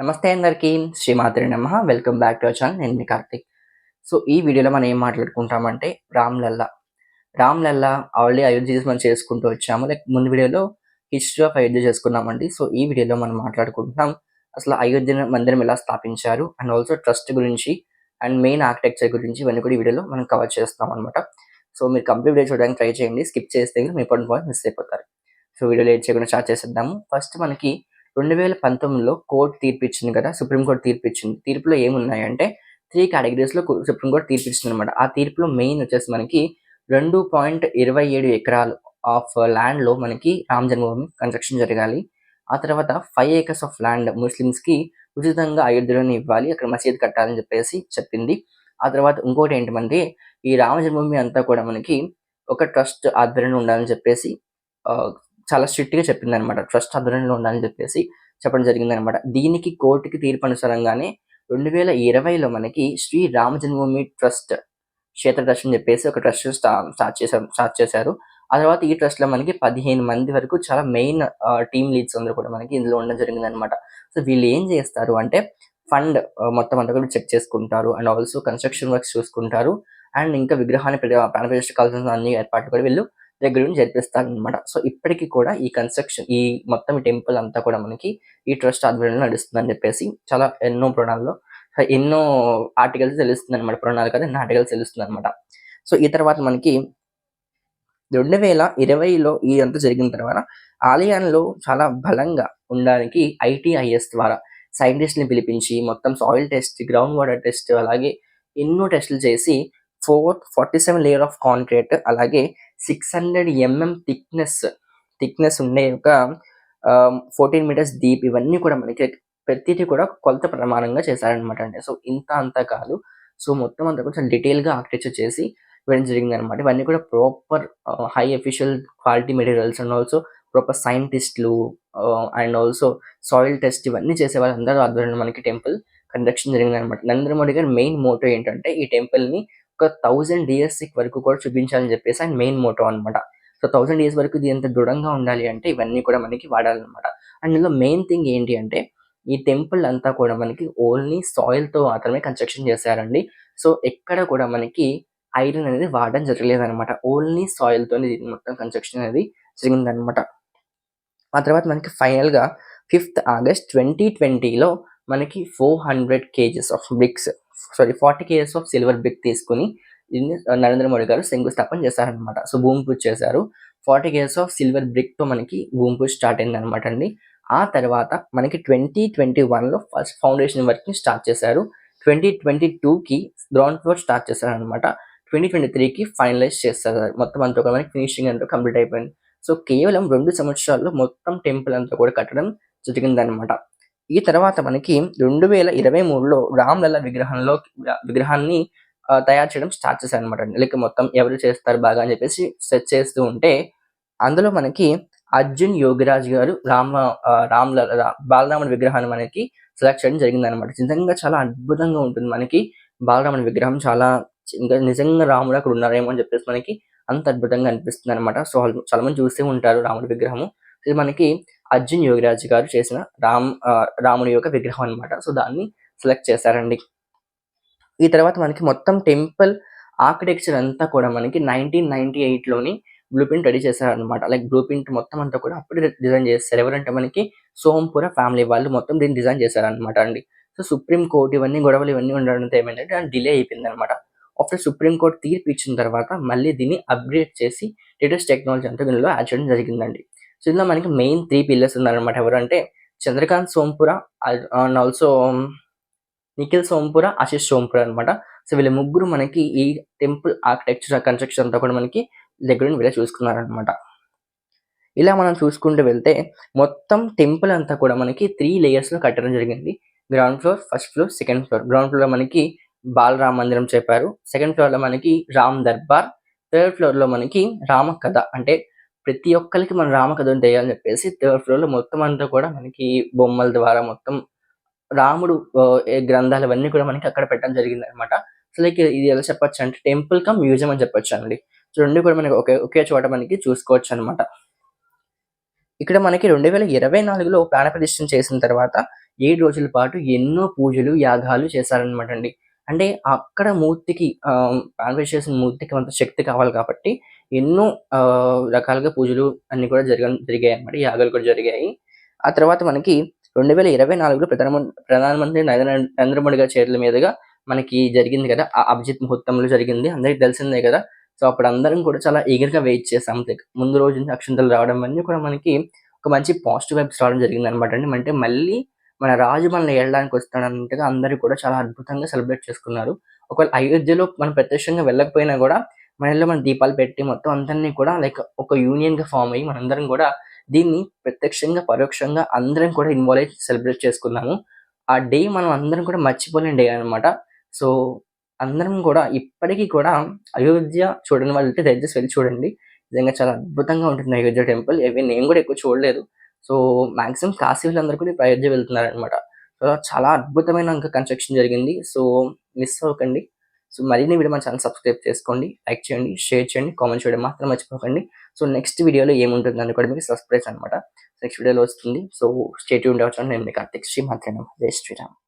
నమస్తే అందరికీ. శ్రీమాత్రే నమః. Welcome back to our channel. నేను మీ కార్తిక్. సో, ఈ వీడియోలో మనం ఏం మాట్లాడుకుంటామంటే రామ్‌లల్లా. రామ్‌లల్లా ఆల్రెడీ అయోధ్య మనం చేసుకుంటూ వచ్చాము. ముందు వీడియోలో హిస్టరీ ఆఫ్ అయోధ్య చేసుకున్నామండి. సో, ఈ వీడియోలో మనం మాట్లాడుకుంటున్నాం అసలు అయోధ్య మందిరం ఎలా స్థాపించారు అండ్ ఆల్సో ట్రస్ట్ గురించి అండ్ మెయిన్ ఆర్కిటెక్చర్ గురించి ఇవన్నీ కూడా ఈ వీడియోలో మనం కవర్ చేస్తామనమాట. సో, మీరు కంప్లీట్ వీడియో చూడడానికి ట్రై చేయండి. స్కిప్ చేస్తే గనుక మీ ఇంపార్టెంట్ పాయింట్ మిస్ అయిపోతారు. సో, వీడియో లేట్ చేయకుండా స్టార్ట్ చేసేద్దాము. ఫస్ట్ మనకి 2019లో కోర్ట్ తీర్పిచ్చింది కదా! సుప్రీం కోర్ట్ తీర్పిచ్చింది. తీర్పులో ఏమున్నాయంటే 3 కేటగరీస్‌లో సుప్రీం కోర్ట్ తీర్పిచ్చిందనమాట. ఆ తీర్పులో మెయిన్ వచ్చేసి మనకి 2.27 ఎకరాలు ఆఫ్ ల్యాండ్‌లో మనకి రామ జన్మభూమి కన్‌స్ట్రక్షన్ జరగాలి. ఆ తర్వాత 5 ఏకర్స్ ఆఫ్ ల్యాండ్ ముస్లిమ్స్‌కి ఉచితంగా అయోధ్యలోనే ఇవ్వాలి. అక్కడ మసీద్ కట్టాలని చెప్పేసి చెప్పింది. ఆ తర్వాత ఇంకోటేంటంటే ఈ రామ జన్మభూమి అంతా కూడా మనకి ఒక ట్రస్ట్ ఆధ్వర్యంలో ఉండాలని చెప్పేసి ఆహ్, చాలా స్ట్రిక్ట్‌గా చెప్పిందనమాట. ట్రస్ట్ ఆధ్వర్యంలో ఉండాలని చెప్పేసి చెప్పడం జరిగిందనమాట. దీనికి కోర్ట్‌కి తీర్పు అనుసారంగానే 2020లో మనకి శ్రీ రామ జన్మభూమి ట్రస్ట్ క్షేత్ర ట్రస్ట్ అని చెప్పేసి ఒక ట్రస్ట్ స్టార్ట్ చేశారు. ఆ తర్వాత ఈ ట్రస్ట్‌లో మనకి 15 మంది వరకు చాలా మెయిన్ టీమ్ లీడ్స్ అందరూ కూడా మనకి ఇందులో ఉండడం జరిగిందనమాట. సో, వీళ్ళు ఏం చేస్తారు అంటే ఫండ్ మొత్తం అంతా కూడా చెక్ చేసుకుంటారు. అండ్ ఆల్సో కన్‌స్ట్రక్షన్ వర్క్స్ చూసుకుంటారు. అండ్ ఇంకా విగ్రహాన్ని ప్రాణ ప్రతిష్ఠ కావాల్సిన అన్ని ఏర్పాట్లు కూడా వీళ్ళు దగ్గర నుండి జరిపిస్తారనమాట. సో, ఇప్పటికి కూడా ఈ మొత్తం టెంపుల్ అంతా కూడా మనకి ఈ ట్రస్ట్ ఆధ్వర్యంలో నడుస్తుందని చెప్పేసి చాలా ఎన్నో పురాణాల్లో ఎన్నో ఆర్టికల్స్ తెలుస్తుందనమాట. పురాణాలు కాదు ఎన్నో ఆర్టికల్స్ తెలుస్తుందనమాట. సో, ఈ తర్వాత మనకి 2020లో ఇదంతా జరిగిన తర్వాత ఆలయంలో చాలా బలంగా ఉండడానికి ఐటీఐఎస్ ద్వారా సైంటిస్ట్‌ని పిలిపించి మొత్తం soil test, ground water test అలాగే ఎన్నో టెస్టులు చేసి 47 లేయర్ ఆఫ్ కాంక్రీట్ అలాగే 600 థిక్‌నెస్ ఉండే ఒక 14 మీటర్స్ డీప్ ఇవన్నీ కూడా మనకి ప్రతీది కూడా కొలత ప్రమాణంగా చేశారనమాట అండి. సో, ఇంత అంతా కాదు. సో, మొత్తం అంతా కొంచెం డీటెయిల్‌గా ఆర్కిటెక్చర్ చేసి ఇవ్వడం జరిగిందనమాట. ఇవన్నీ కూడా proper high official quality materials and also proper సైంటిస్ట్‌లు అండ్ ఆల్సో సాయిల్ టెస్ట్ ఇవన్నీ చేసే వాళ్ళందరూ ఆధ్వర్యంలో మనకి టెంపుల్ కన్‌స్ట్రక్షన్ జరిగిందనమాట. నరేంద్ర మోడీ గారి మెయిన్ మోటో ఏంటంటే ఈ టెంపుల్‌ని ఒక 1000 ఇయర్స్ వరకు కూడా చూపించాలని చెప్పేసి ఆయన మెయిన్ మోటో అనమాట. సో, 1000 ఇయర్స్ వరకు ఇది ఎంత దృఢంగా ఉండాలి అంటే ఇవన్నీ కూడా మనకి వాడాలనమాట. అండ్ ఇందులో మెయిన్ థింగ్ ఏంటి అంటే ఈ టెంపుల్ అంతా కూడా మనకి ఓన్లీ సాయిల్‌తో మాత్రమే కన్‌స్ట్రక్షన్ చేశారండి. సో, ఎక్కడ కూడా మనకి ఐరన్ అనేది వాడడం జరగలేదనమాట. ఓన్లీ సాయిల్‌తోనే ఇది మొత్తం కన్‌స్ట్రక్షన్ అనేది జరిగిందనమాట. ఆ తర్వాత మనకి ఫైనల్‌గా 5థ్ ఆగస్ట్ 2020లో మనకి 400 KGs of bricks 40 KGs of silver brick తీసుకొని దీన్ని నరేంద్ర మోడీ గారు శంకుస్థాపన చేశారనమాట. సో, భూమి పూజ చేశారు. 40 కేజీస్ ఆఫ్ సిల్వర్ బ్రిక్‌తో మనకి భూమి పూజ స్టార్ట్ అయిందనమాట అండి. ఆ తర్వాత మనకి 2021లో ఫస్ట్ ఫౌండేషన్ వర్క్‌ని స్టార్ట్ చేశారు. 2022కి గ్రౌండ్ ఫ్లోర్ స్టార్ట్ చేశారనమాట. 2023కి ఫైనలైజ్ చేసేసారు. మొత్తం అంతా కూడా మనకి ఫినిషింగ్ అంతా కంప్లీట్ అయిపోయింది. సో, కేవలం 2 సంవత్సరాల్లో మొత్తం టెంపుల్ అంతా కూడా కట్టడం జరిగిందనమాట. ఈ తర్వాత మనకి 2023లో రామ్‌లల్ల విగ్రహాన్ని తయారు చేయడం స్టార్ట్ చేశారనమాట. లైక్ మొత్తం ఎవరు చేస్తారు బాగా అని చెప్పేసి సెర్చ్ చేస్తూ ఉంటే అందులో మనకి అర్జున్ యోగిరాజ్ గారు బాలరాముడి విగ్రహాన్ని మనకి సెలెక్ట్ చేయడం జరిగిందనమాట. నిజంగా చాలా అద్భుతంగా ఉంటుంది మనకి బాలరాముడి విగ్రహం చాలా ఇంకా నిజంగా రాముడు అక్కడ ఉన్నారేమో అని చెప్పేసి మనకి అంత అద్భుతంగా అనిపిస్తుందనమాట. సో, చాలా మంది చూస్తూ ఉంటారు రాముడి విగ్రహము. ఇది మనకి అర్జున్ యోగిరాజ్ గారు చేసిన రాముడి యొక్క విగ్రహం అనమాట. సో, దాన్ని సెలెక్ట్ చేశారండి. ఈ తర్వాత మనకి మొత్తం టెంపుల్ ఆర్కిటెక్చర్ అంతా కూడా మనకి 1998లోని బ్లూ ప్రింట్ రెడీ చేశారనమాట. లైక్ బ్లూ ప్రింట్ మొత్తం అంతా కూడా అప్పుడే డిజైన్ చేసేసారు. ఎవరంటే మనకి సోంపుర ఫ్యామిలీ వాళ్ళు మొత్తం దీన్ని డిజైన్ చేశారనమాట అండి. సో, సుప్రీం కోర్ట్ ఇవన్నీ గొడవలు ఇవన్నీ ఉండడంతో ఏమైందంటే డిలే అయిపోయిందనమాట. ఆఫ్టర్ సుప్రీం కోర్ట్ తీర్పు ఇచ్చిన తర్వాత మళ్ళీ దీన్ని అప్‌గ్రేడ్ చేసి లేటెస్ట్ టెక్నాలజీ అంతా దీనిలో యాడ్ చేయడం జరిగిందండి. సో, ఇందులో మనకి మెయిన్ 3 పిల్లర్స్ ఉన్నారనమాట. ఎవరంటే చంద్రకాంత్ సోంపుర అండ్ ఆల్సో నిఖిల్ సోంపుర, ఆశిష్ సోంపుర అనమాట. సో, వీళ్ళ ముగ్గురు మనకి ఈ టెంపుల్ ఆర్కిటెక్చర్ కన్‌స్ట్రక్షన్ అంతా కూడా మనకి దగ్గర నుండి వీళ్ళే చూసుకున్నారనమాట. ఇలా మనం చూసుకుంటూ వెళ్తే మొత్తం టెంపుల్ అంతా కూడా మనకి 3 లేయర్స్‌లో కట్టడం జరిగింది. Ground floor, first floor, second floor. Ground ఫ్లోర్‌లో మనకి బాలరామ మందిరం చెప్పారు. సెకండ్ ఫ్లోర్‌లో మనకి రామ్ దర్బార్. థర్డ్ ఫ్లోర్‌లో మనకి రామకథ. అంటే ప్రతి ఒక్కళ్ళకి మన రామకథను తెలియాలని చెప్పేసి థర్డ్ ఫ్లోర్‌లో మొత్తం అంతా కూడా మనకి బొమ్మల ద్వారా మొత్తం రాముడు గ్రంథాలు అవన్నీ కూడా మనకి అక్కడ పెట్టడం జరిగిందనమాట. సో, లైక్ ఇది ఎలా చెప్పొచ్చంటే టెంపుల్ కమ్ మ్యూజియం అని చెప్పొచ్చండి. సో, 2 కూడా మనకి ఒకే ఒకే చోట మనకి చూసుకోవచ్చనమాట. ఇక్కడ మనకి 2024లో ప్రాణప్రతిష్ఠ చేసిన తర్వాత 7 రోజుల పాటు ఎన్నో పూజలు, యాగాలు చేశారనమాట అండి. అంటే అక్కడ మూర్తికి ప్రాణప్రతిష్ఠ చేసిన మూర్తికి అంత శక్తి కావాలి కాబట్టి ఎన్నో రకాలుగా పూజలు అన్నీ కూడా జరిగాయన్నమాట. యాగాలు కూడా జరిగాయి. ఆ తర్వాత మనకి 2024లో ప్రధానమంత్రి నరేంద్ర మోడీ గారి చేతుల మీదుగా మనకి జరిగింది కదా! ఆ అభిజిత్ ముహూర్తంలో జరిగింది. అందరికి తెలిసిందే కదా! సో, అప్పుడు అందరం కూడా చాలా ఈగర్‌గా వెయిట్ చేసాం. ముందు రోజు నుంచి అక్షింతలు రావడం అన్నీ కూడా మనకి ఒక మంచి పాజిటివ్ వైబ్స్ రావడం జరిగిందనమాట అండి. అంటే మళ్ళీ మన రాజు మనల్ని ఏలడానికి వస్తున్నాడన్నట్టుగా అందరూ కూడా చాలా అద్భుతంగా సెలబ్రేట్ చేసుకున్నారు. ఒకవేళ అయోధ్యలో మనం ప్రత్యక్షంగా వెళ్ళకపోయినా గూడా మన ఇళ్ళలో మనం దీపాలు పెట్టి మొత్తం అందరిని కూడా లైక్ ఒక యూనియన్‌గా ఫార్మ్ అయ్యి మనందరం కూడా దీన్ని ప్రత్యక్షంగా, పరోక్షంగా అందరం కూడా ఇన్వాల్వ్ అయ్యి సెలబ్రేట్ చేసుకున్నాము. ఆ డే మనం అందరం కూడా మర్చిపోలేని డే అనమాట. సో, అందరం కూడా ఇప్పటికి కూడా అయోధ్య చూడని వాళ్ళైతే దయచేసి వెళ్లి చూడండి. నిజంగా చాలా అద్భుతంగా ఉంటుంది అయోధ్య టెంపుల్. నేను కూడా ఎక్కువ చూడలేదు. సో, మాక్సిమం కాశీ వాళ్ళందరూ కూడా ఇప్పుడు అయోధ్య వెళ్తున్నారనమాట. సో, చాలా అద్భుతమైన ఇంకా కన్‌స్ట్రక్షన్ జరిగింది. సో, మిస్ అవ్వకండి. సో, మరిన్ని వీడియో మన ఛానెల్ సబ్స్క్రైబ్ చేసుకోండి, లైక్ చేయండి, షేర్ చేయండి, కామెంట్ చేయడం మాత్రం మర్చిపోకండి. సో, నెక్స్ట్ వీడియోలో ఏముంటుందని కూడా మీకు సర్ప్రైజ్ అనమాట. నెక్స్ట్ వీడియోలో వస్తుంది. సో, స్టే ట్యూన్డ్ అవ్వచ్చు. నేను మీ కార్తీక్. శ్రీమాత్రే నమః. జై శ్రీరామ్.